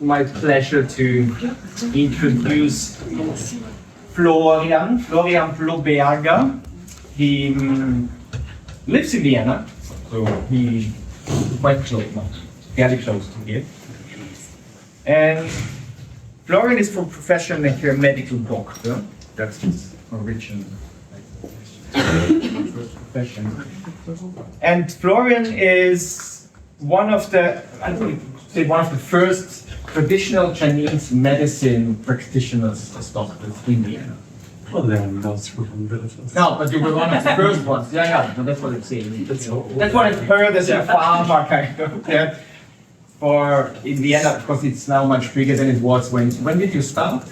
my pleasure to introduce Florian Ploberger. He lives in Vienna, so he quite close, fairly close to here. And Florian is from profession a medical doctor. That's his original first profession. And Florian is one of the first traditional Chinese medicine practitioners as doctors in Vienna. Well, there are now 300 of us. No, but you were one of the first ones. Yeah, no, that's what I'm saying. That's what I've heard as a farmer, kind of. Yeah. For in Vienna, of course, it's now much bigger than it was when did you start?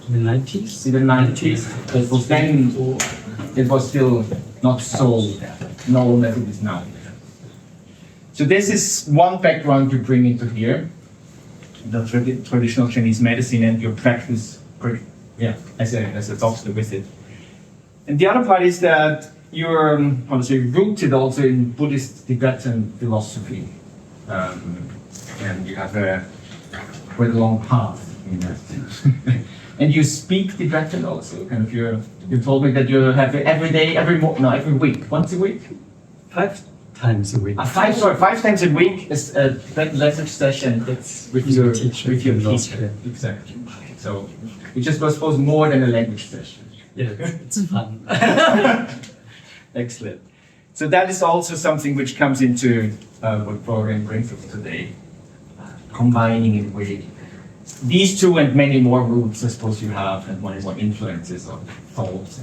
In the 90s? In the 90s. It was then, it was still not so known as it is now. So this is one background you bring into here, the traditional Chinese medicine and your practice, as a doctor with it. And the other part is that you're rooted also in Buddhist Tibetan philosophy, and you have a quite long path in that. And you speak Tibetan also. Kind of you told me that you have it every week, once a week. 5 times a week. 5 times a week is a lesson session. That's with your teacher. Exactly. So it just was supposed more than a language session. Yeah, it's fun. Excellent. So that is also something which comes into what Florian brings us today, combining it with these two and many more roots, I suppose you have, and many more influences of thoughts.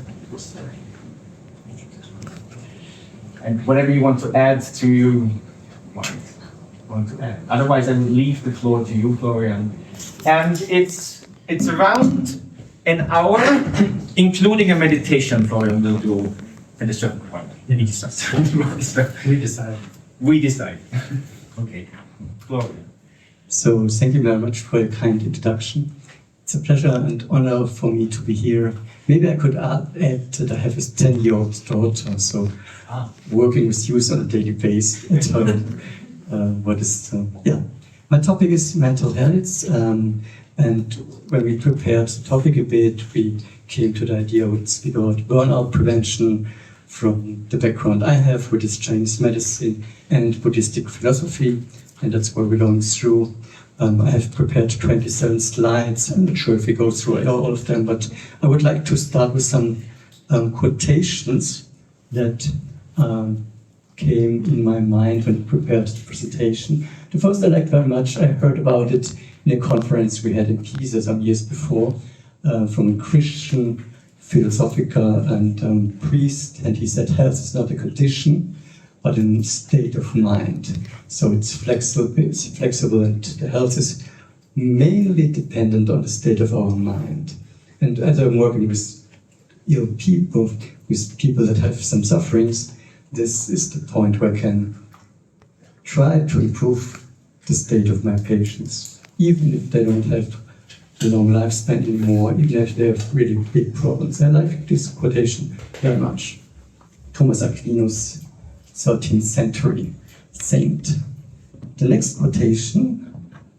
And whatever you want to add to you, want to add. Otherwise, I will leave the floor to you, Florian. And it's around an hour, including a meditation. Florian will do at a certain point. We decide. Okay, Florian. So thank you very much for your kind introduction. It's a pleasure and honor for me to be here. Maybe I could add that I have a 10-year-old daughter, so working with youth on a daily basis at home. My topic is mental health, and when we prepared the topic a bit, we came to the idea I would speak about burnout prevention from the background I have, which is Chinese medicine and Buddhistic philosophy, and that's what we're going through. I have prepared 27 slides. I'm not sure if we go through all of them, but I would like to start with some quotations that came in my mind when I prepared the presentation. The first I liked very much, I heard about it in a conference we had in Pisa some years before from a Christian philosopher and priest, and he said health is not a condition, but a state of mind. So it's flexible, and the health is mainly dependent on the state of our mind. And as I'm working with ill people, with people that have some sufferings, this is the point where I can try to improve the state of my patients, even if they don't have a long lifespan anymore, even if they have really big problems. I like this quotation very much. Thomas Aquinas, 13th century saint. The next quotation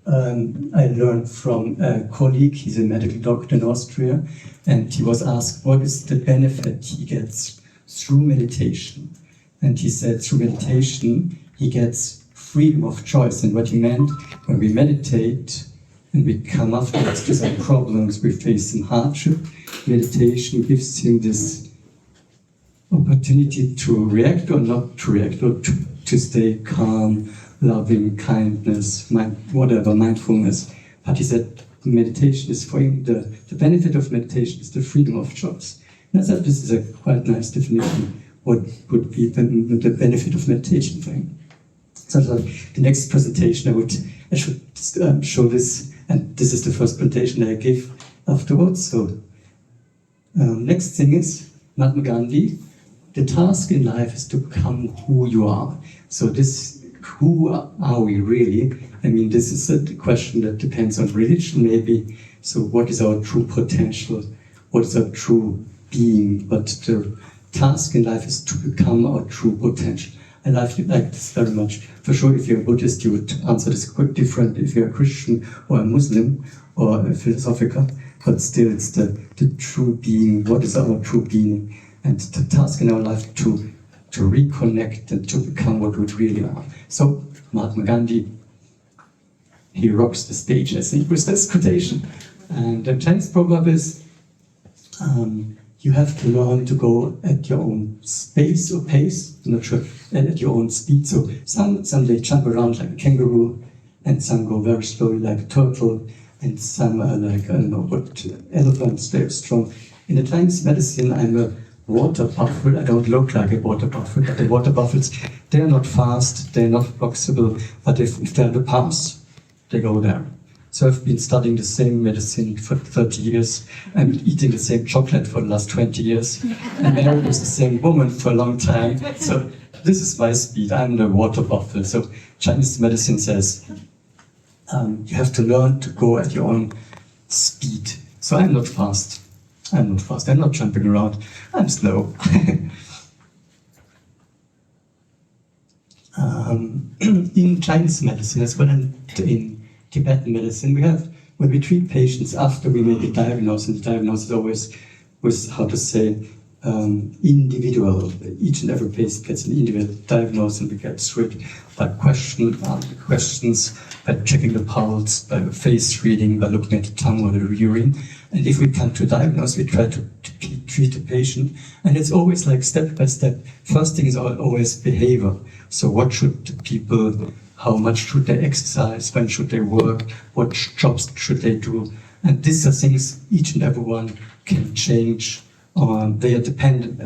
I learned from a colleague. He's a medical doctor in Austria, and he was asked what is the benefit he gets through meditation. And he said through meditation he gets freedom of choice. And what he meant, when we meditate and we come afterwards to some problems, we face some hardship, meditation gives him this opportunity to react or not to react, or to stay calm, loving, kindness, mindfulness. But he said meditation is for him, the benefit of meditation is the freedom of choice. And I thought this is a quite nice definition, what would be the benefit of meditation for him. So the next presentation I should show this, and this is the first presentation I gave afterwards. So next thing is Mahatma Gandhi. The task in life is to become who you are. So who are we really? I mean, this is a question that depends on religion maybe. So what is our true potential? What is our true being? But the task in life is to become our true potential. I like this very much. For sure, if you're a Buddhist, you would answer this quite different if you're a Christian or a Muslim or a philosophical, but still it's the true being. What is our true being? And the task in our life to reconnect and to become what we really are. So, Mahatma Gandhi, he rocks the stage, I think, with this quotation. And the Chinese proverb is, you have to learn to go at your own space or pace, I'm not sure, and at your own speed. So some they jump around like a kangaroo, and some go very slowly like a turtle, and some are like, I don't know what, elephants, they're strong. In the Chinese medicine, I'm a water buffalo. I don't look like a water buffalo, but the water buffaloes, they're not fast, they're not flexible, but if they're the pass, they go there. So I've been studying the same medicine for 30 years and eating the same chocolate for the last 20 years and married with the same woman for a long time. So this is my speed. I'm the water buffalo. So Chinese medicine says you have to learn to go at your own speed. So I'm not fast. I'm not jumping around. I'm slow. In Chinese medicine as well and in Tibetan medicine, we have, when we treat patients after we make a diagnosis, and the diagnosis always with, how to say, individual. Each and every patient gets an individual diagnosis, and we get through it by questions, by checking the pulse, by face reading, by looking at the tongue or the urine. And if we come to diagnose, we try to treat the patient. And it's always like step by step. First thing is always behavior. So what should the people, how much should they exercise, when should they work, what jobs should they do? And these are things each and every one can change. They are dependent,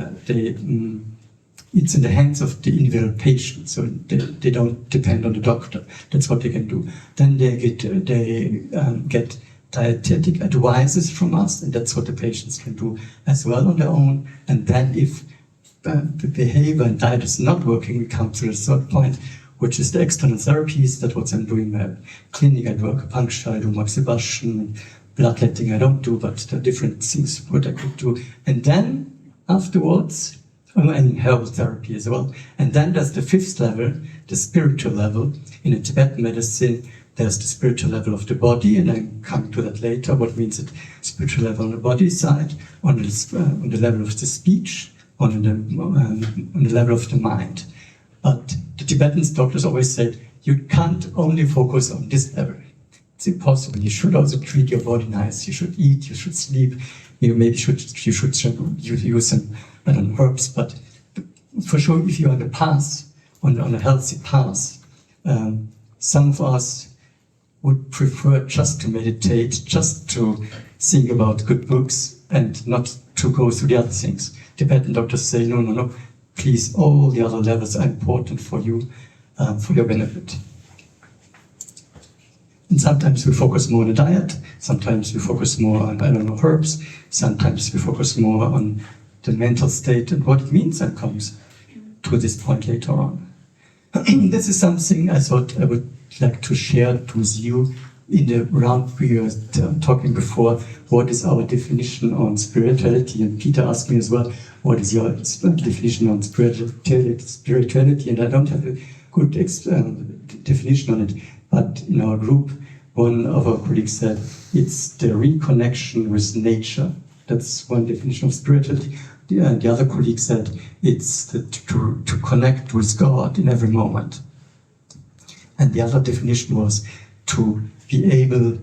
it's in the hands of the individual patient, so they don't depend on the doctor. That's what they can do. Then they get dietetic advices from us, and that's what the patients can do as well on their own. And then if the behavior and diet is not working, we come to the third point, which is the external therapies. That's what I'm doing at clinic. I do acupuncture, I do moxibustion, bloodletting I don't do, but there are different things what I could do. And then afterwards, and herbal therapy as well. And then there's the fifth level, the spiritual level. In a Tibetan medicine, there's the spiritual level of the body, and I'm coming to that later, what means it spiritual level on the body side, on the level of the speech, on the level of the mind. But the Tibetan doctors always said, you can't only focus on this level. It's impossible. You should also treat your body nice. You should eat, you should sleep, you should use some, I don't know, herbs, but for sure if you're on the path, on a healthy path, some of us would prefer just to meditate, just to think about good books and not to go through the other things. Tibetan doctors say, no, please, all the other levels are important for you, for your benefit. And sometimes we focus more on the diet, sometimes we focus more on, I don't know, herbs, sometimes we focus more on the mental state and what it means and comes to this point later on. This is something I thought I would like to share with you in the round we were talking before. What is our definition on spirituality? And Peter asked me as well, what is your definition on spirituality? And I don't have a good definition on it. But in our group, one of our colleagues said, it's the reconnection with nature. That's one definition of spirituality. The other colleague said, it's to connect with God in every moment. And the other definition was to be able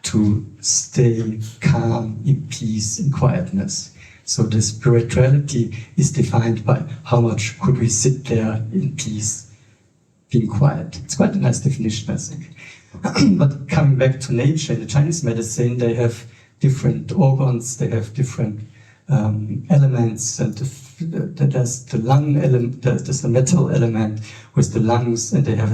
to stay calm, in peace, in quietness. So the spirituality is defined by how much could we sit there in peace, being quiet. It's quite a nice definition, I think. But coming back to nature, in the Chinese medicine, they have different organs, they have different elements, and there's the lung element, there's the metal element with the lungs, and they have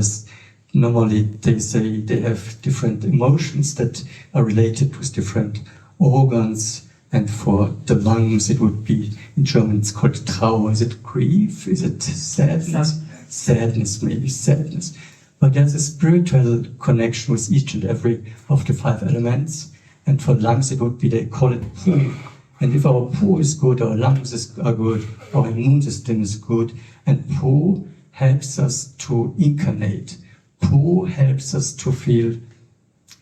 normally they say they have different emotions that are related with different organs. And for the lungs, it would be, in German, it's called Trauer. Is it grief? Is it sadness? Sadness, maybe sadness. But there's a spiritual connection with each and every of the five elements. And for lungs, it would be, they call it pu. And if our pu is good, our lungs are good, our immune system is good. And pu helps us to incarnate. Po helps us to feel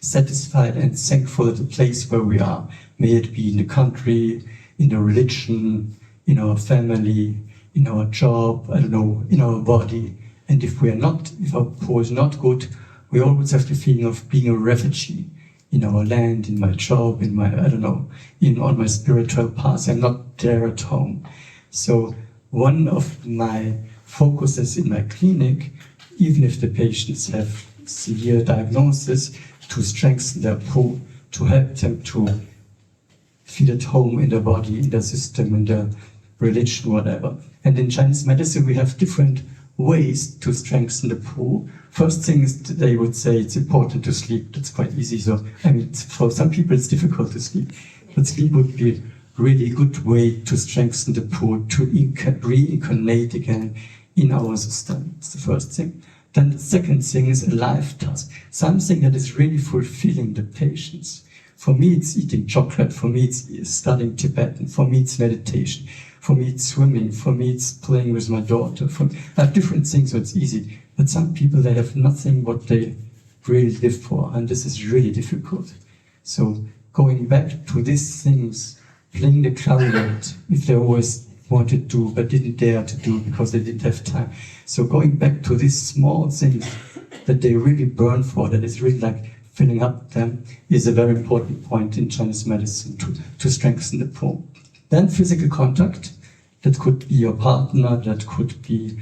satisfied and thankful at the place where we are. May it be in the country, in a religion, in our family, in our job, I don't know, in our body. And if our Po is not good, we always have the feeling of being a refugee in our land, in my job, in my, I don't know, on my spiritual path. I'm not there at home. So one of my focuses in my clinic, even if the patients have severe diagnosis, to strengthen their Po, to help them to feel at home in their body, in their system, in their religion, whatever. And in Chinese medicine, we have different ways to strengthen the Po. First thing is they would say it's important to sleep. That's quite easy. So, I mean, for some people it's difficult to sleep, but sleep would be a really good way to strengthen the Po, to reincarnate again in our system. It's the first thing. Then the second thing is a life task, something that is really fulfilling the patients. For me, it's eating chocolate. For me, it's studying Tibetan. For me, it's meditation. For me, it's swimming. For me, it's playing with my daughter. I have different things, so it's easy. But some people, they have nothing what they really live for, and this is really difficult. So going back to these things, playing the clarinet, if they always wanted to, but didn't dare to do because they didn't have time. So going back to these small things that they really burn for, that is really like filling up them, is a very important point in Chinese medicine to strengthen the Po. Then physical contact, that could be your partner, that could be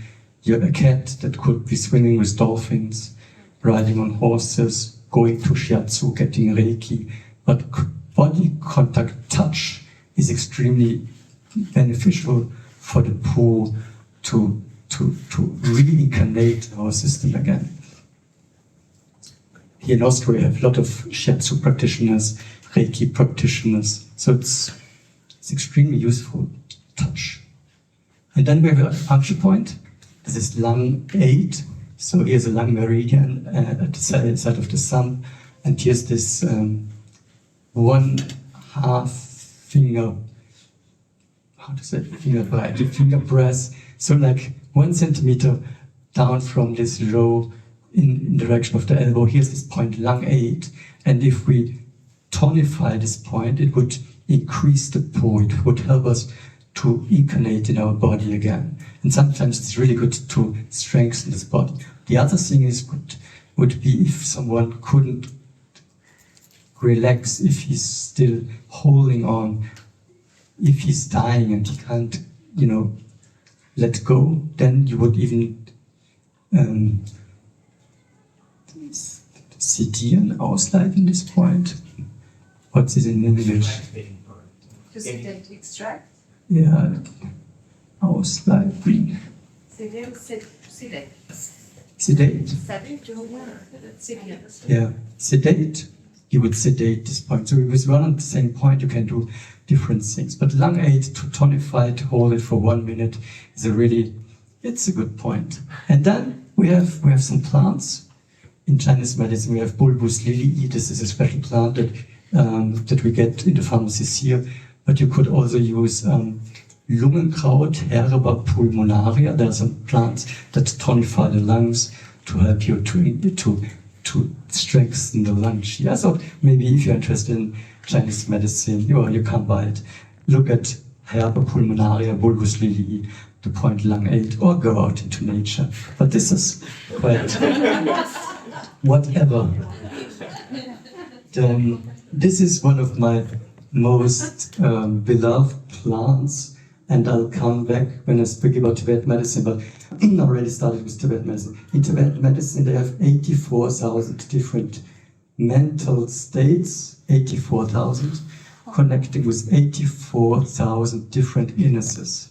a cat, that could be swimming with dolphins, riding on horses, going to shiatsu, getting Reiki. But body contact, touch, is extremely beneficial for the Po to reincarnate our system again. Here in Austria, we have a lot of shiatsu practitioners, Reiki practitioners, so it's extremely useful, touch. And then we have an acupuncture point. This is lung 8. So here's a lung meridian at the side of the thumb, and here's this 1/2 finger, finger press. So like 1 centimeter down from this row in direction of the elbow. Here's this point, lung 8. And if we tonify this point, it would increase the Po. It would help us to incarnate in our body again. And sometimes it's really good to strengthen this body. The other thing would be if someone couldn't relax, if he's still holding on, if he's dying and he can't, let go, then you would even sedieren, ausleiten this point. What's it in English? To sedate, extract? Yeah, ausleiten. Sedate. Sedate. Sedate. Yeah, sedate. You would sedate this point. So with one and the same point, you can do different things. But lung 8, to tonify, to hold it for 1 minute, it's a good point. And then we have some plants. In Chinese medicine, we have bulbous lily. This is a special plant that we get in the pharmacies here. But you could also use Lungenkraut, Herba pulmonaria. There are some plants that tonify the lungs to help you to strengthen the lungs. Yeah, so maybe if you're interested in Chinese medicine, you come by it. Look at Herba pulmonaria, bulbous lily, the point lung 8, or go out into nature. But this is quite whatever. This is one of my most beloved plants, and I'll come back when I speak about Tibetan medicine, but I already started with Tibetan medicine. In Tibetan medicine, they have 84,000 different mental states, 84,000, connecting with 84,000 different illnesses.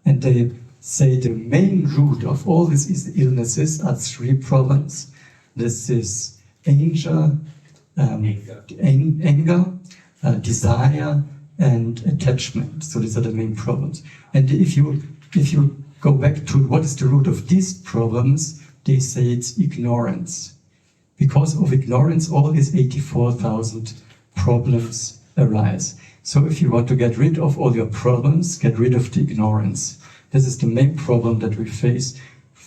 And they say the main root of all these illnesses are 3 problems. This is anger, desire, and attachment. So these are the main problems. And if you go back to what is the root of these problems, they say it's ignorance. Because of ignorance, all these 84,000 problems arise. So if you want to get rid of all your problems, get rid of the ignorance. This is the main problem that we face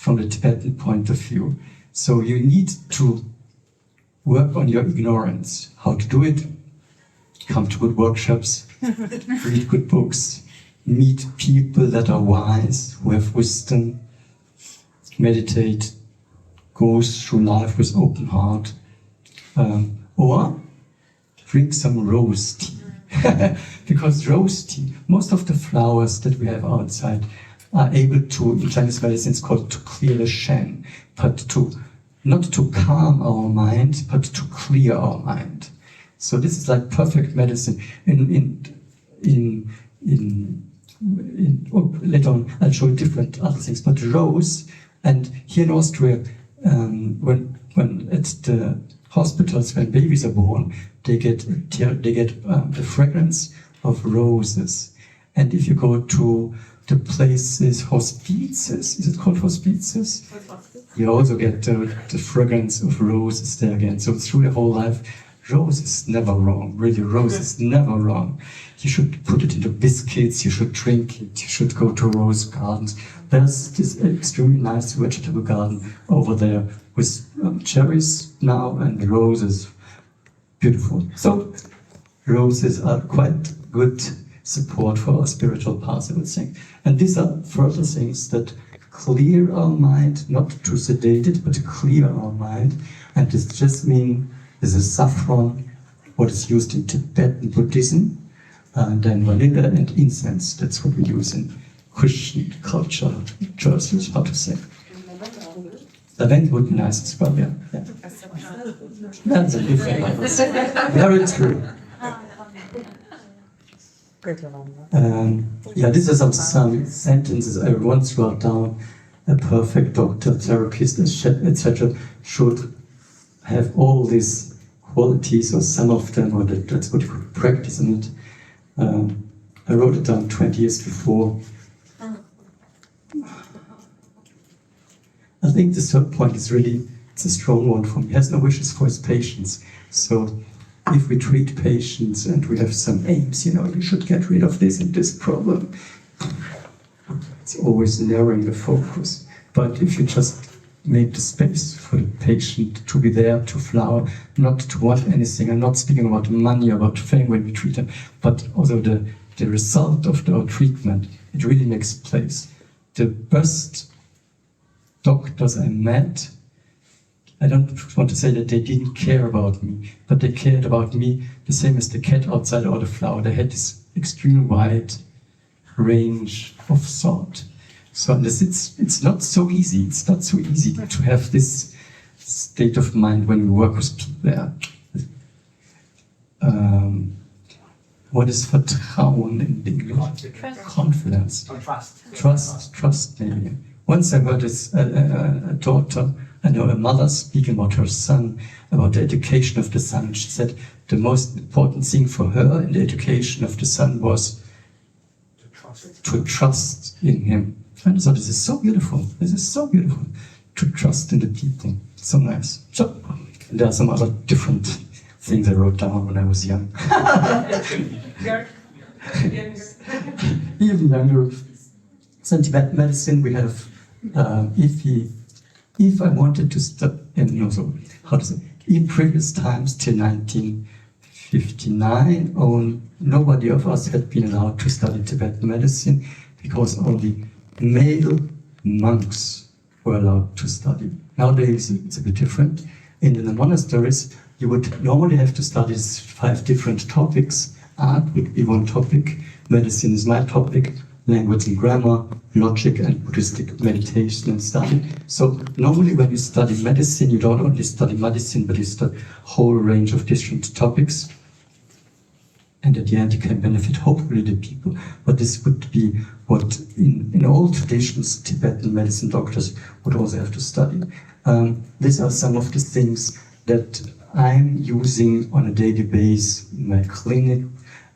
from the Tibetan point of view. So you need to work on your ignorance. How to do it? Come to good workshops, read good books, meet people that are wise, who have wisdom, meditate, go through life with open heart, or drink some rose tea. Because rose tea, most of the flowers that we have outside are able to, in Chinese medicine it's called to clear the shen, but to, not to calm our mind, but to clear our mind. So this is like perfect medicine. Later on I'll show you different other things, but rose, and here in Austria, when at the hospitals when babies are born, they get the fragrance of roses. And if you go to the places, hospices, is it called hospices? You also get the fragrance of roses there again. So through the whole life, rose is never wrong. Really, rose is never wrong. You should put it into biscuits, you should drink it, you should go to rose gardens. There's this extremely nice vegetable garden over there with cherries now and roses. Beautiful. So roses are quite good support for our spiritual path, I would think. And these are further things that clear our mind, not to sedate it, but to clear our mind. And this just means this is saffron, what is used in Tibetan Buddhism, and then vanilla and incense. That's what we use in Christian culture, churches, how to say. Lavendel would be nice as well, yeah. That's a different one. Very true. These are some sentences I once wrote down. A perfect doctor, therapist, etc. should have all these qualities, or some of them, or that's what you could practice in it. I wrote it down 20 years before. I think the third point is really, it's a strong one for me. He has no wishes for his patients. So if we treat patients and we have some aims, you should get rid of this and this problem, it's always narrowing the focus. But if you just make the space for the patient to be there, to flower, not to want anything. I'm not speaking about money, about fame when we treat them, but also the result of our treatment. It really makes place. The best doctors I met, I don't want to say that they didn't care about me, but they cared about me the same as the cat outside or the flower. They had this extreme wide range of thought. So it's not so easy. It's not so easy to have this state of mind when we work with people there. What is Vertrauen in English? Confidence. Trust maybe. Once I heard a daughter, a mother speaking about her son, about the education of the son. She said the most important thing for her in the education of the son was to trust in him. And so this is so beautiful. This is so beautiful. To trust in the people. So nice. So there are some other different things I wrote down when I was young. Even younger. So in Tibetan medicine we have, if I wanted to study, in previous times till 1959, nobody of us had been allowed to study Tibetan medicine because only male monks were allowed to study. Nowadays it's a bit different. In the monasteries you would normally have to study 5 different topics. Art would be one topic, medicine is my topic, language and grammar, logic and Buddhistic meditation and study. So normally when you study medicine, you don't only study medicine, but you study a whole range of different topics. And at the end you can benefit hopefully the people. But this would be what in all traditions Tibetan medicine doctors would also have to study. These are some of the things that I'm using on a daily basis in my clinic.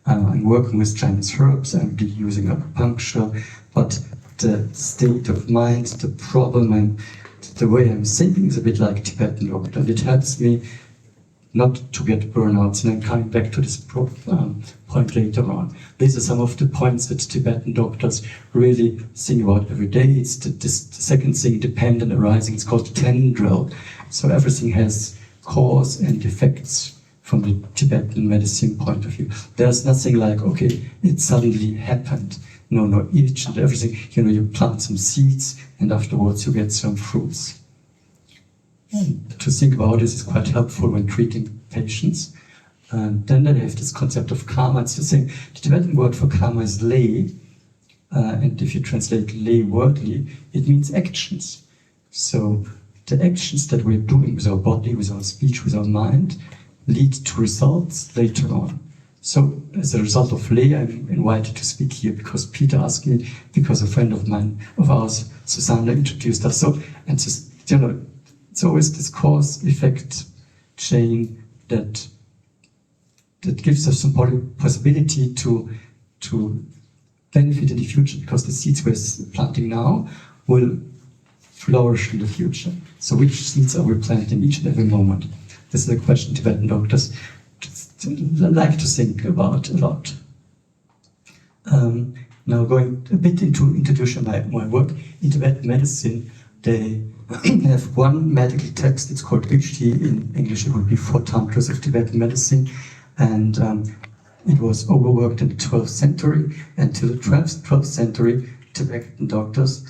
I'm working with Chinese herbs, I'm using acupuncture, but the state of mind, the problem, and the way I'm thinking is a bit like Tibetan doctor. And it helps me not to get burnouts. And I'm coming back to this point later on. These are some of the points that Tibetan doctors really think about every day. It's the second thing, dependent arising. It's called tendril. So everything has cause and effects from the Tibetan medicine point of view. There's nothing like, okay, it suddenly happened. No, each and everything, you plant some seeds and afterwards you get some fruits. And to think about this is quite helpful when treating patients. And then they have this concept of karma. It's the same. The Tibetan word for karma is lei, and if you translate lei wordly, it means actions. So the actions that we're doing with our body, with our speech, with our mind, lead to results later on. So as a result of lei, I'm invited to speak here because Peter asked me, because a friend of ours, Susanna, introduced us. So, and just, it's always this cause-effect chain that gives us some possibility to benefit in the future, because the seeds we're planting now will flourish in the future. So which seeds are we planting each and every moment? This is a question Tibetan doctors like to think about a lot. Now going a bit into introduction my work in Tibetan medicine, they have one medical text. It's called Richti. In English it would be 4 Tantras of Tibetan medicine, and it was overworked in the 12th century. Until the 12th century, Tibetan doctors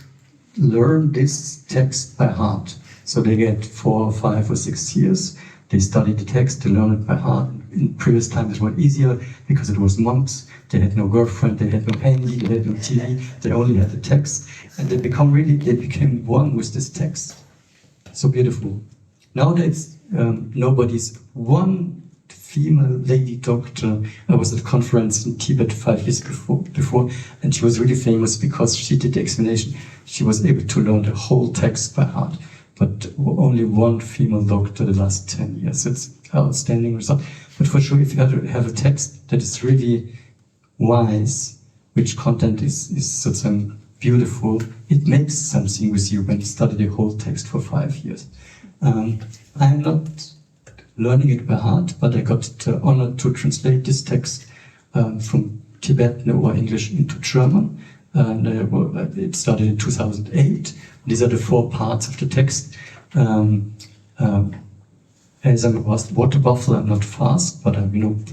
learn this text by heart. So they get 4, 5, or 6 years. They study the text, they learn it by heart. In previous times it was easier because it was monks. They had no girlfriend, they had no handy, they had no TV, they only had the text. And they became one with this text. So beautiful. Nowadays, nobody's one female lady doctor. I was at a conference in Tibet 5 years before, and she was really famous because she did the explanation. She was able to learn the whole text by heart. But only one female doctor the last 10 years. It's an outstanding result. But for sure, if you have a text that is really wise, which content is such beautiful, it makes something with you when you study the whole text for 5 years. I'm not learning it by heart, but I got the honor to translate this text from Tibetan or English into German. And it started in 2008. These are the 4 parts of the text. As I'm a water buffalo, I'm not fast, but I'm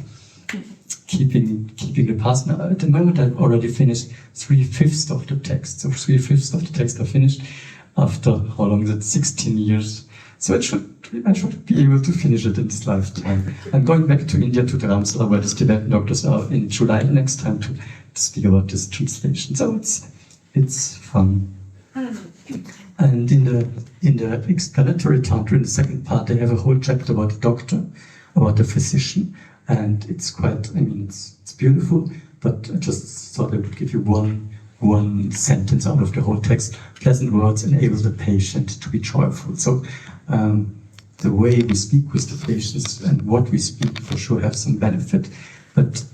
keeping the pace. Now, at the moment, I've already finished 3/5 of the text. So 3/5 of the text are finished after how long is it? 16 years. So I should be able to finish it in this lifetime. I'm going back to India, to Dharamsala, where the Tibetan doctors are in July next time to speak about this translation. So it's fun. And in the explanatory tantra, in the second part, they have a whole chapter about the doctor, about the physician, and it's quite. It's beautiful. But I just thought I would give you one sentence out of the whole text. Pleasant words enable the patient to be joyful. So the way we speak with the patients and what we speak for sure have some benefit. But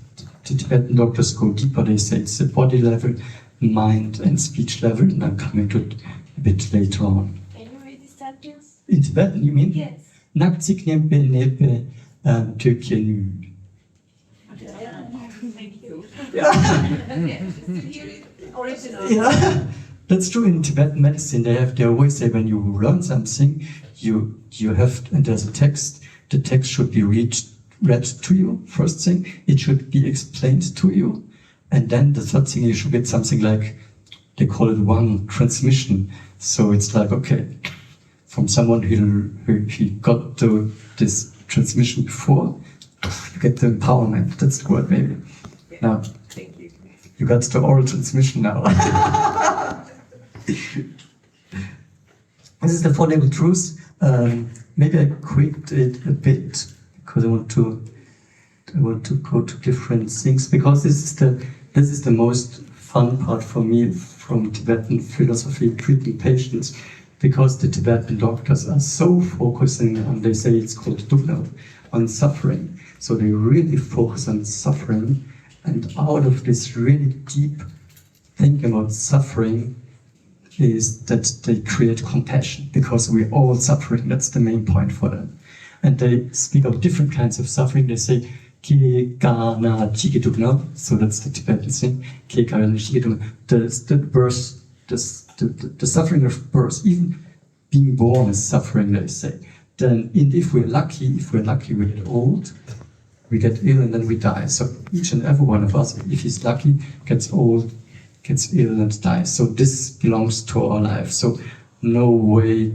the Tibetan doctors go deeper. They say it's the body level, mind and speech level, and I'm coming to it a bit later on. Can you read this sentence? In Tibetan, you mean? Yes. Naksiknyempe nepe tökyenü. Thank you. Yeah. Original. Yeah, that's true. In Tibetan medicine, they always say when you learn something, you have, and there's a text. The text should be read to you. First thing, it should be explained to you, and then the third thing, you should get something like, they call it one transmission. So it's like, okay, from someone who got this transmission before, you get the empowerment. That's the word, maybe. Yeah. Now, Thank you. you got the oral transmission now. This is the Four Noble Truths. Maybe I quicked it a bit because I want to go to different things, because this is the most fun part for me from Tibetan philosophy, treating patients, because the Tibetan doctors are so focusing on, they say it's called dukkha, on suffering. So they really focus on suffering, and out of this really deep thinking about suffering is that they create compassion, because we're all suffering. That's the main point for them. and they speak of different kinds of suffering. They say, Ke ka na chigidugna, so that's the Tibetan thing, Ke ka na chigidugna, the birth, the suffering of birth, even being born is suffering, they say. Then, if we're lucky, we get old, we get ill, and then we die. So each and every one of us, if he's lucky, gets old, gets ill, and dies. So this belongs to our life. So no way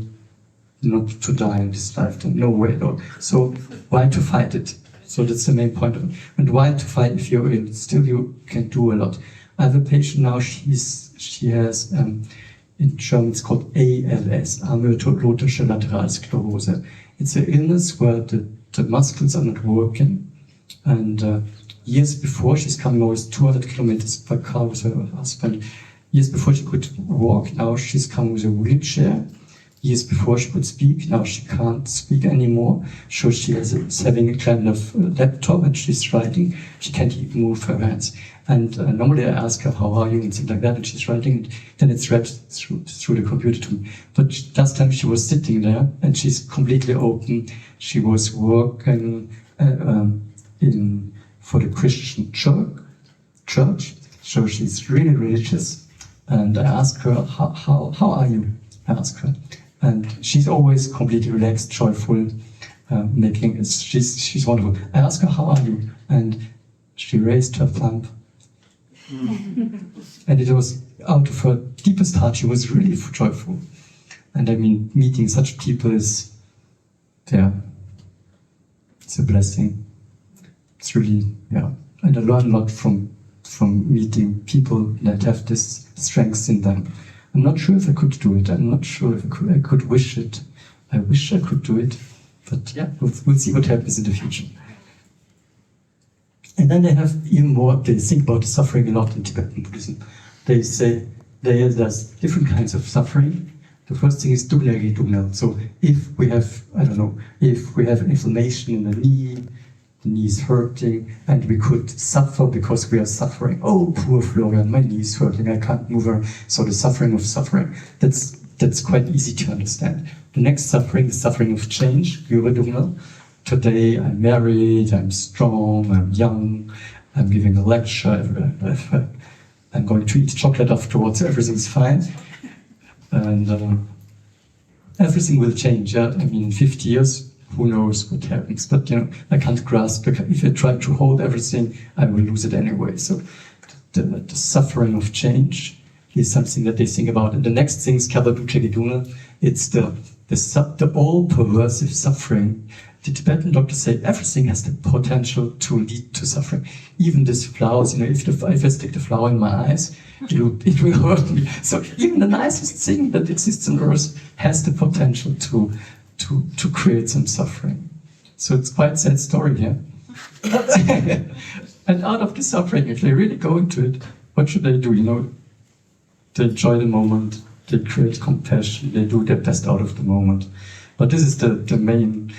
not to die in this lifetime, no way at all. So why to fight it? So that's the main point of it. And why to fight if you're ill? Still, you can do a lot. I have a patient now. She has. In German, it's called ALS, amyotrophische Lateralsklerose. It's an illness where the muscles are not working. And years before, she's coming always 200 kilometers per car with her husband. Years before she could walk, now she's coming with a wheelchair. Years before she could speak, now she can't speak anymore. So is having a kind of laptop and she's writing. She can't even move her hands. And normally I ask her, how are you, and things like that, and she's writing, and then it's read through the computer to me. But last time she was sitting there, and she's completely open. She was working for the Christian church, so she's really religious. And I ask her, how are you? I ask her. And she's always completely relaxed, joyful, she's wonderful. I ask her, how are you? And she raised her thumb. And it was out of her deepest heart, she was really joyful. And I mean, meeting such people is, it's a blessing. It's really, and I learn a lot from meeting people that have this strength in them. I'm not sure if I could do it. I'm not sure if I could wish it. I wish I could do it. But we'll see what happens in the future. And then they have even more, they think about suffering a lot in Tibetan Buddhism. They say there's different kinds of suffering. The first thing is dugnagi dugnal. So if we have, if we have inflammation in the knee is hurting, and we could suffer because we are suffering. Oh, poor Florian, my knee is hurting, I can't move her. So the suffering of suffering, that's quite easy to understand. The next suffering, the suffering of change, Gyura dugnal. Today I'm married, I'm strong, I'm young, I'm giving a lecture, I'm going to eat chocolate afterwards, everything's fine. And everything will change. I mean, in 50 years, who knows what happens? But I can't grasp, if I try to hold everything, I will lose it anyway. So the suffering of change is something that they think about. And the next thing is Kabaduchegiduna. It's the all-pervasive suffering. The Tibetan doctors say everything has the potential to lead to suffering. Even these flowers, if I stick the flower in my eyes, it will hurt me. So even the nicest thing that exists on earth has the potential to create some suffering. So it's quite a sad story here. And out of the suffering, if they really go into it, what should they do? They enjoy the moment, they create compassion, they do their best out of the moment. But this is the main.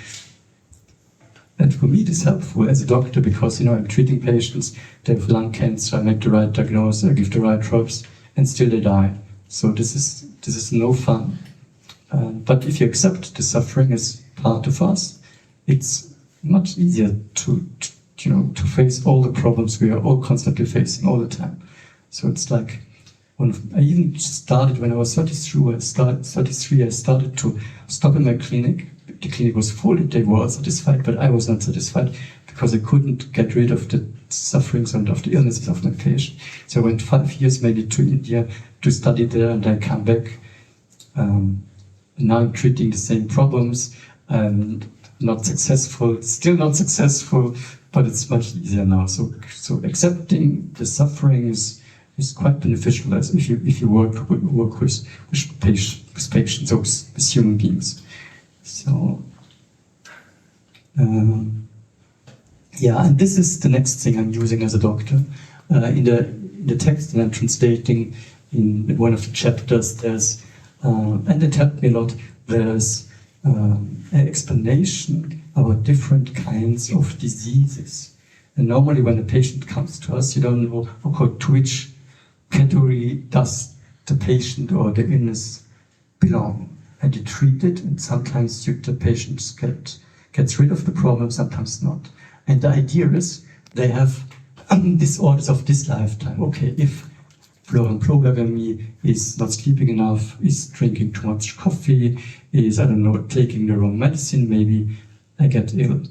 And for me, it is helpful as a doctor because, I'm treating patients, they have lung cancer, I make the right diagnosis, I give the right drugs, and still they die. So this is no fun. But if you accept the suffering as part of us, it's much easier to face all the problems we are all constantly facing all the time. So it's like, I even started when I was 33, I started to stop in my clinic. The clinic was full, they were all satisfied, but I was not satisfied because I couldn't get rid of the sufferings and of the illnesses of my patient. So I went 5 years maybe to India to study there, and I come back. Now I'm treating the same problems and still not successful, but it's much easier now. So accepting the suffering is quite beneficial as if you work with patients or with human beings. So, and this is the next thing I'm using as a doctor. In the text that I'm translating in one of the chapters, there's, and it helped me a lot, there's an explanation about different kinds of diseases. And normally when a patient comes to us, you don't know to which category does the patient or the illness belong. And you treat it, and sometimes the patients get gets rid of the problem, sometimes not. And the idea is they have disorders of this lifetime. Okay, if Florian Ploberger me is not sleeping enough, is drinking too much coffee, is, I don't know, taking the wrong medicine, maybe I get ill.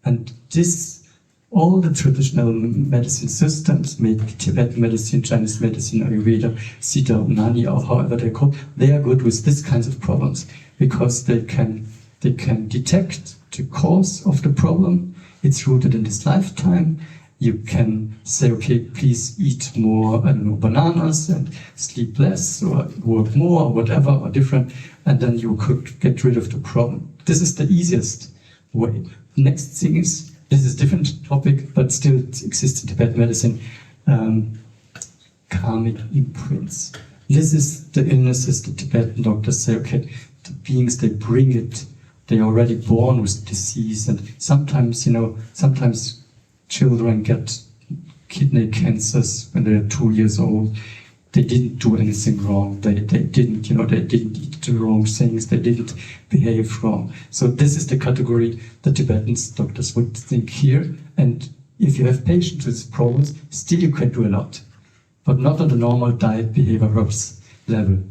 And this, all the traditional medicine systems, maybe Tibetan medicine, Chinese medicine, Ayurveda, Siddha, Unani, or however they're called, they are good with this kinds of problems because they can detect the cause of the problem. It's rooted in this lifetime. You can say, okay, please eat more, I don't know, bananas and sleep less or work more or whatever or different, and then you could get rid of the problem. This is the easiest way. Next thing is, this is a different topic, but still it exists in Tibetan medicine, karmic imprints. This is the illnesses the Tibetan doctors say, okay, the beings, they bring it, they're already born with disease, and sometimes, sometimes children get kidney cancers when they're 2 years old. They didn't do anything wrong. They didn't, they didn't eat the wrong things. They didn't behave wrong. So this is the category the Tibetan doctors would think here. And if you have patients with problems, still you can do a lot, but not on the normal diet behavior herbs level.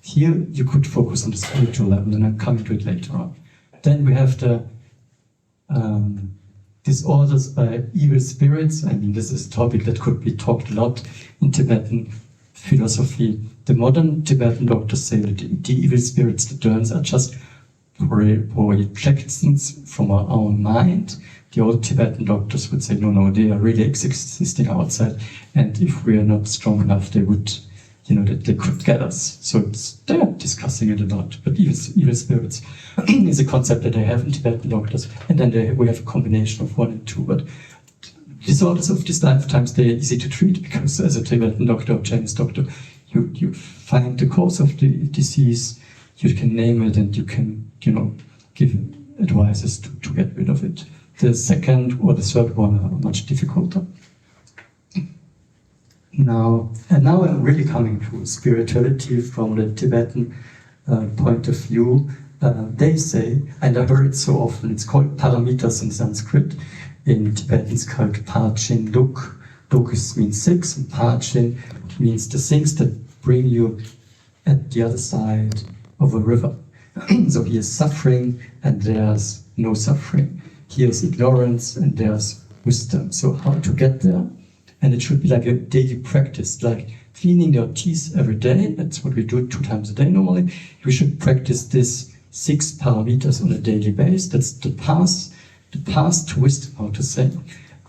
Here you could focus on the spiritual level, and I'm coming to it later on. Then we have the disorders by evil spirits. I mean, this is a topic that could be talked a lot in Tibetan philosophy. The modern Tibetan doctors say that the evil spirits, the turns, are just projections from our own mind. The old Tibetan doctors would say, no, they are really existing outside, and if we are not strong enough, they would, that they could get us. So they are discussing it a lot. But evil spirits is a concept that they have in Tibetan doctors, and then we have a combination of 1 and 2. But disorders of these lifetimes, they are easy to treat because as a Tibetan doctor or Chinese doctor, you find the cause of the disease, you can name it, and you can, give advices to get rid of it. The second or the third one are much difficulter. Now I'm really coming to spirituality from the Tibetan point of view. They say, and I heard it so often, it's called paramitas in Sanskrit. In Tibetan it's called Parchin Duk. Duk means 6, and Parchin means the things that bring you at the other side of a river. So here's suffering and there's no suffering. Here's ignorance and there's wisdom. So how to get there? And it should be like a daily practice, like cleaning your teeth every day. That's what we do 2 times a day normally. We should practice this 6 parameters on a daily basis. That's the path to wisdom, how to say.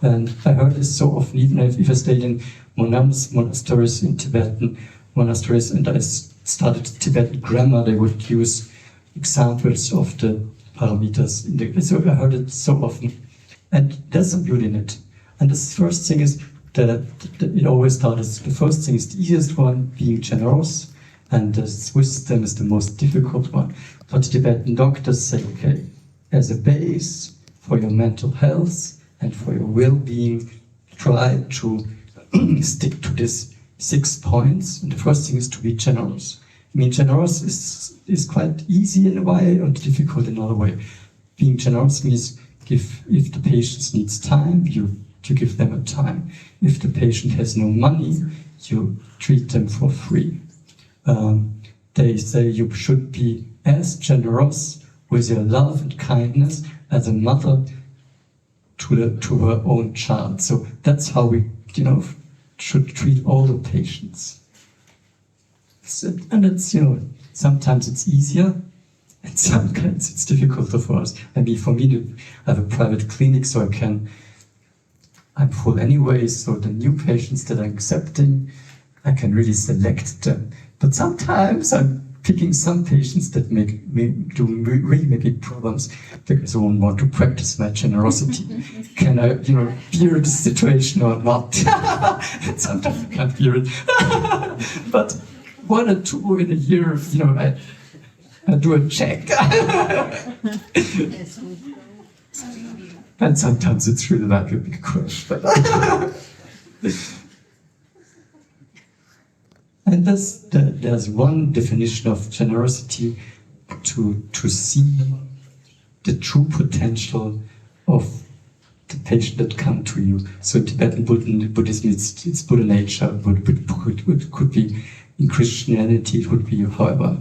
And I heard this so often, even if I stayed in monasteries in Tibetan monasteries, and I studied Tibetan grammar, they would use examples of the parameters. So I heard it so often. And there's some beauty in it. And the first thing is, that it always starts, the first thing is the easiest one, being generous, and the wisdom is the most difficult one. But Tibetan doctors say, okay, as a base for your mental health and for your well-being, try to stick to these 6 points. And the first thing is to be generous. I mean, generous is quite easy in a way and difficult in another way. Being generous means if the patient needs time, you give them a time. If the patient has no money, you treat them for free. They say you should be as generous with your love and kindness as a mother to her own child. So that's how we, should treat all the patients. And it's, sometimes it's easier, and sometimes it's difficult for us. I mean, for me, I have a private clinic, so I'm full anyway, so the new patients that I'm accepting, I can really select them. But sometimes I'm picking some patients that really make me problems because I won't want to practice my generosity. Can I, bear the situation or not? Sometimes I can't bear it. But 1 or 2 in a year, I do a check. And sometimes it's really like a big crush. But and there's one definition of generosity to see the true potential of the patient that come to you. So in Tibetan Buddhism, it's Buddha nature. It could be in Christianity, it would be however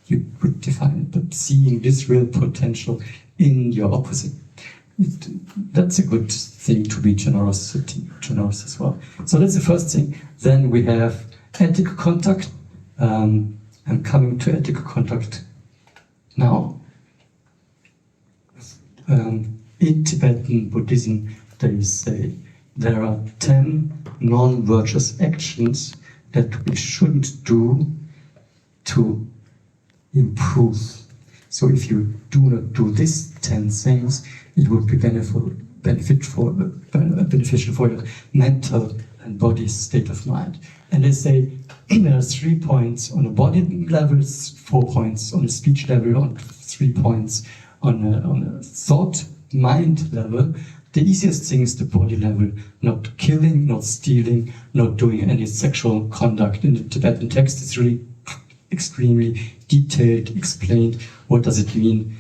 you would define it. But seeing this real potential in your opposite, that's a good thing to be generous as well. So that's the first thing. Then we have ethical contact. I'm coming to ethical contact now. In Tibetan Buddhism, they say there are 10 non-virtuous actions that we shouldn't do to improve. So if you do not do these 10 things, it would be beneficial for your mental and body state of mind. And they say there are 3 points on a body level, 4 points on a speech level, and 3 points on a thought mind level. The easiest thing is the body level, not killing, not stealing, not doing any sexual conduct. In the Tibetan text, it's really extremely detailed, explained what does it mean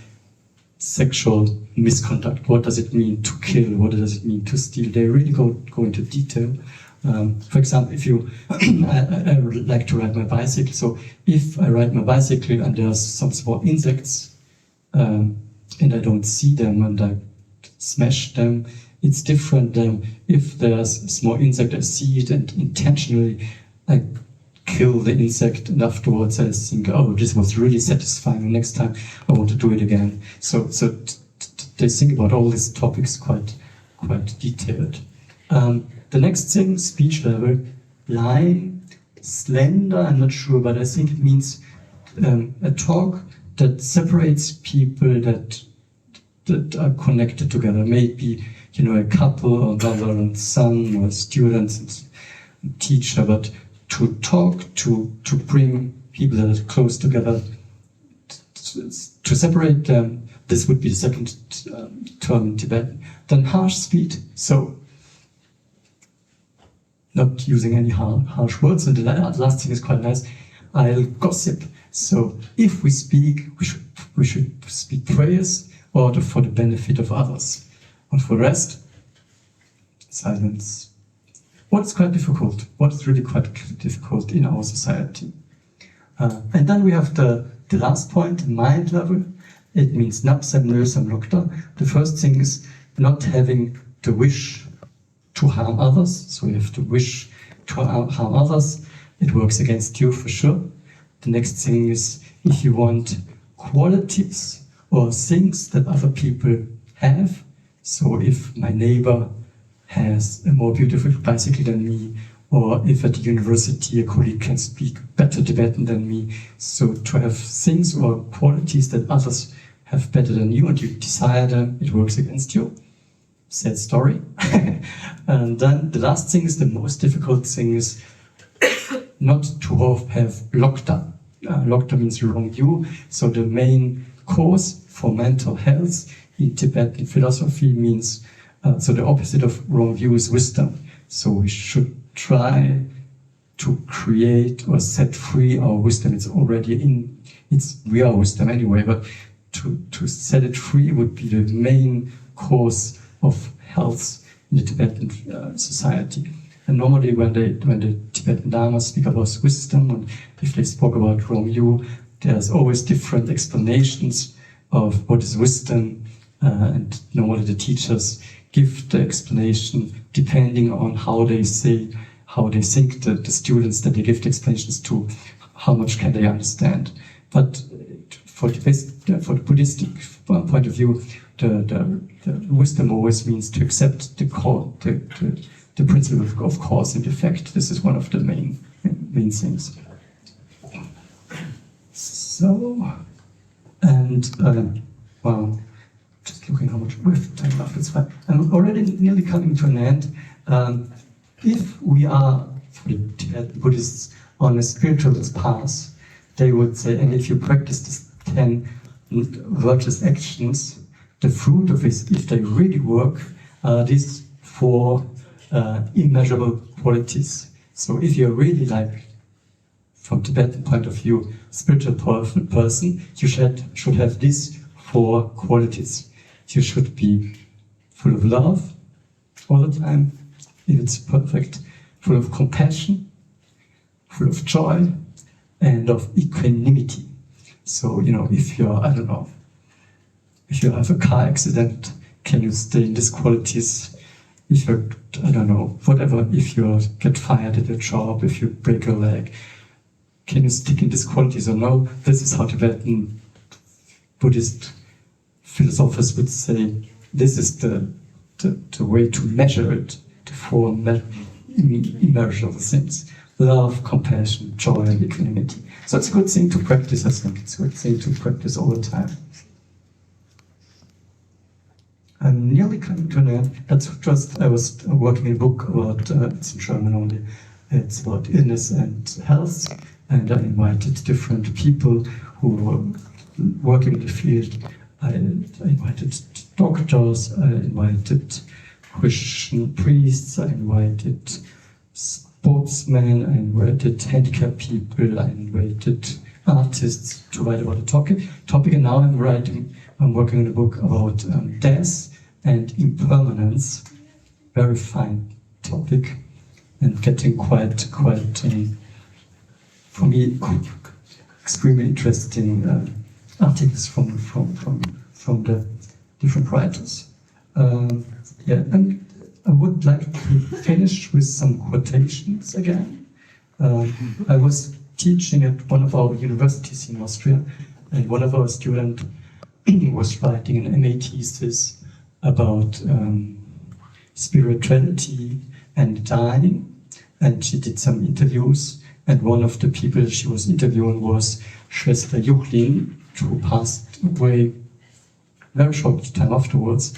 sexual misconduct, what does it mean to kill, what does it mean to steal. They really go into detail. For example, if you, I would like to ride my bicycle, so if I ride my bicycle and there's some small insects and I don't see them and I smash them, it's different than if there's a small insect, I see it and intentionally I kill the insect and afterwards I think, oh, this was really satisfying, next time I want to do it again. So they think about all these topics quite detailed. The next thing, speech level, line, slender, I'm not sure, but I think it means a talk that separates people that are connected together. Maybe, a couple, or mother and son, or students and teacher, but to talk, to bring people that are close together, to separate them, this would be the second term in Tibetan. Then harsh speech, so not using any harsh words. And the last thing is quite nice. I'll gossip. So if we speak, we should speak praise or for the benefit of others. And for the rest, silence. What's quite difficult? What's really quite difficult in our society? And then we have the last point, mind level. It means napsam nösam lukta. The first thing is not having the wish to harm others. So you have to wish to harm others. It works against you for sure. The next thing is if you want qualities or things that other people have. So if my neighbor has a more beautiful bicycle than me, or if at the university a colleague can speak better Tibetan than me. So to have things or qualities that others have better than you and you desire them, it works against you. Sad story. And then the last thing is the most difficult thing is not to have lokta. Lokta means wrong view. So the main cause for mental health in Tibetan philosophy means, so the opposite of wrong view is wisdom. So we should try to create or set free our wisdom. It's already we are wisdom anyway, but to set it free would be the main cause of health in the Tibetan society. And normally when the Tibetan Dharmas speak about wisdom, and if they spoke about wrong view, there's always different explanations of what is wisdom, and normally the teachers give the explanation depending on how they think the students that they give the explanations to, how much can they understand. But for the Buddhistic point of view, the wisdom always means to accept the principle of cause and effect. This is one of the main things. So, and well, just looking how much we have time left. It's fine. I'm already nearly coming to an end. If we are, for the Tibetan Buddhists, on a spiritual path, they would say, and if you practice these 10 virtuous actions, the fruit of it, if they really work, are these 4 immeasurable qualities. So if you're really from Tibetan point of view, spiritual person, you should have these four qualities. You should be full of love all the time, if it's perfect, full of compassion, full of joy, and of equanimity. So, if you're, I don't know, if you have a car accident, can you stay in these qualities? If you're, I don't know, whatever, if you get fired at your job, if you break your leg, can you stick in these qualities or no? This is how Tibetan Buddhist philosophers would say, this is the way to measure it, to form immeasurable things. Love, compassion, joy, and equanimity. So it's a good thing to practice, I think. It's a good thing to practice all the time. I'm nearly coming to an end. I was working in a book about, it's in German only, it's about illness and health, and I invited different people who were working in the field. I invited doctors, I invited Christian priests, I invited sportsmen, I invited handicapped people, I invited artists to write about the topic, and now I'm working on a book about death and impermanence. Very fine topic, and getting quite for me, extremely interesting articles from the different writers. And I would like to finish with some quotations again. I was teaching at one of our universities in Austria, and one of our students was writing an MA thesis about spirituality and dying, and she did some interviews, and one of the people she was interviewing was Schwester Juchlin, who passed away very short time afterwards,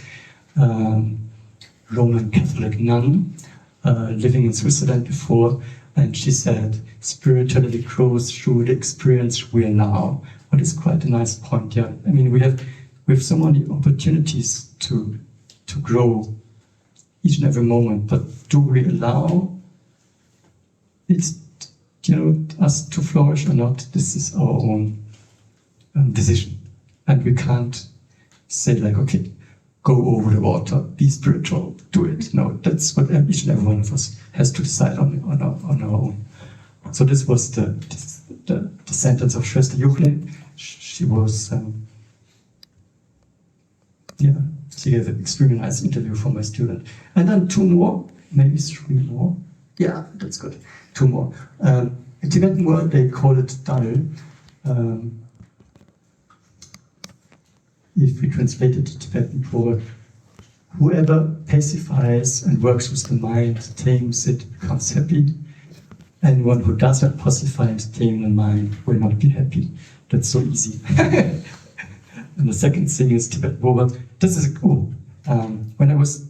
Roman Catholic nun, living in Switzerland before, and she said, spirituality grows through the experience we are now. What is quite a nice point, yeah. I mean, we have so many opportunities to grow each and every moment, but do we allow it, us to flourish or not? This is our own decision, and we can't say like, okay, go over the water, be spiritual, do it. No, that's what each and every one of us has to decide on our own. So this was the sentence of Schwester Juchlin. She was, she gave an extremely nice interview for my student. And then two more, maybe three more. Yeah, that's good. Two more. In Tibetan word, they call it dal. If we translate it to Tibetan for whoever pacifies and works with the mind, tames it, becomes happy. Anyone who does not pacify and tame the mind will not be happy. That's so easy. And the second thing is Tibetan word. This is cool. When I was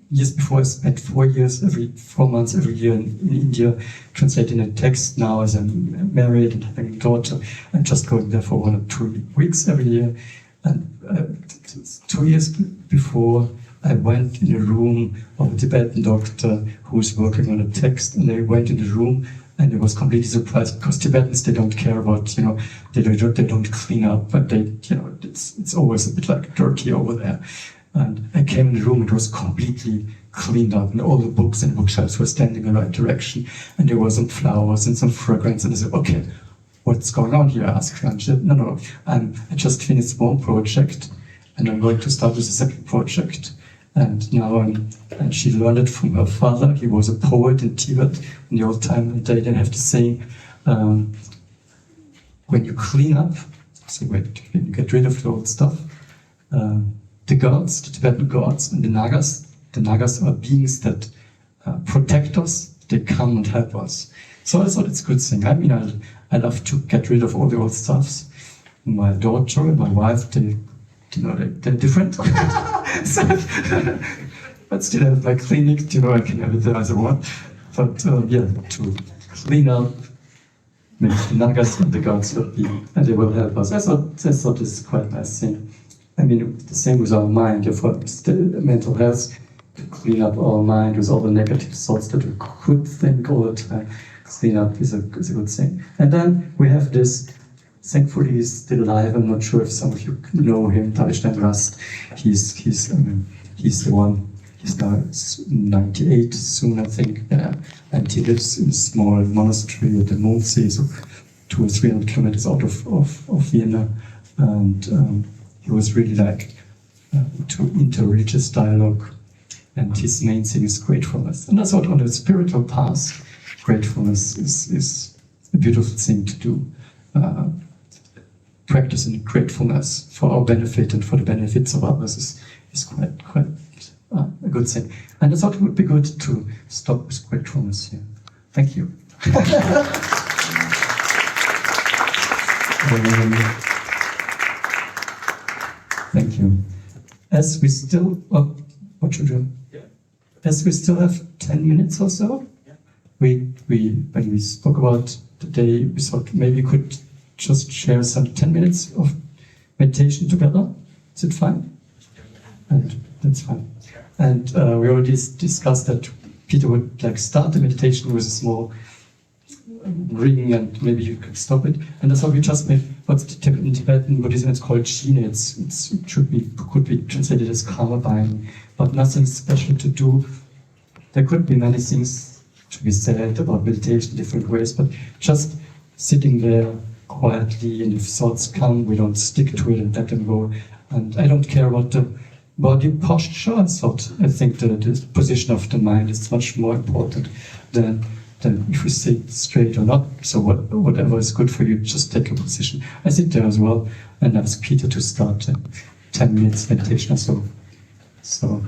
years before, I spent 4 months every year in India, translating a text. Now, as I'm married and having a daughter, I'm just going there for 1 or 2 weeks every year. And 2 years before, I went in a room of a Tibetan doctor who was working on a text, and I went in the room, and I was completely surprised because Tibetans, they don't care about, they don't clean up, but they, it's always a bit like dirty over there. And I came in the room, it was completely cleaned up, and all the books and bookshelves were standing in the right direction, and there were some flowers and some fragrance, and I said, okay, what's going on here? I asked her, and she said, no, I just finished one project, and I'm going to start with a second project. And now and she learned it from her father. He was a poet in Tibet in the old time, and they didn't have to say, when you clean up, so when you get rid of the old stuff, the gods, the Tibetan gods, and the Nagas are beings that protect us. They come and help us. So I thought it's a good thing. I mean, I love to get rid of all the old stuffs. My daughter and my wife, they're different. But still, I have my clinic. I can have it there as I want. But to clean up, make the Nagas and the gods happy, and they will help us. I thought this is quite a nice thing. I mean, the same with our mind. For mental health, to clean up our mind with all the negative thoughts that we could think all the time. Clean up is a good thing. And then we have this thankfully he's still alive. I'm not sure if some of you know him, Taishnan Rast. He's the one. He's now 98 soon, I think, and he lives in a small monastery at the Mondsee, so 200 or 300 kilometers out of Vienna, and he was really like to interreligious dialogue, and his main thing is gratefulness. And I thought on the spiritual path, gratefulness is a beautiful thing to do. Practicing gratefulness for our benefit and for the benefits of others is quite a good thing. And I thought it would be good to stop with gratefulness here. Thank you. Thank you. As we still, what should we do? Yeah. As we still have 10 minutes or so, Yeah. when we spoke about the day, we thought maybe we could just share some 10 minutes of meditation together. Is it fine? And that's fine. And we already discussed that Peter would like start the meditation with a small ring, and maybe you could stop it. And that's how we just made what's in Tibetan Buddhism it's called Shine. It could be translated as karma buying, but nothing special to do. There could be many things to be said about meditation in different ways, but just sitting there quietly, and if thoughts come, we don't stick to it and let them go. And I don't care about the body posture. I think the position of the mind is much more important than if we sit straight or not. So whatever is good for you, just take a position. I sit there as well and ask Peter to start 10 minutes meditation or so. So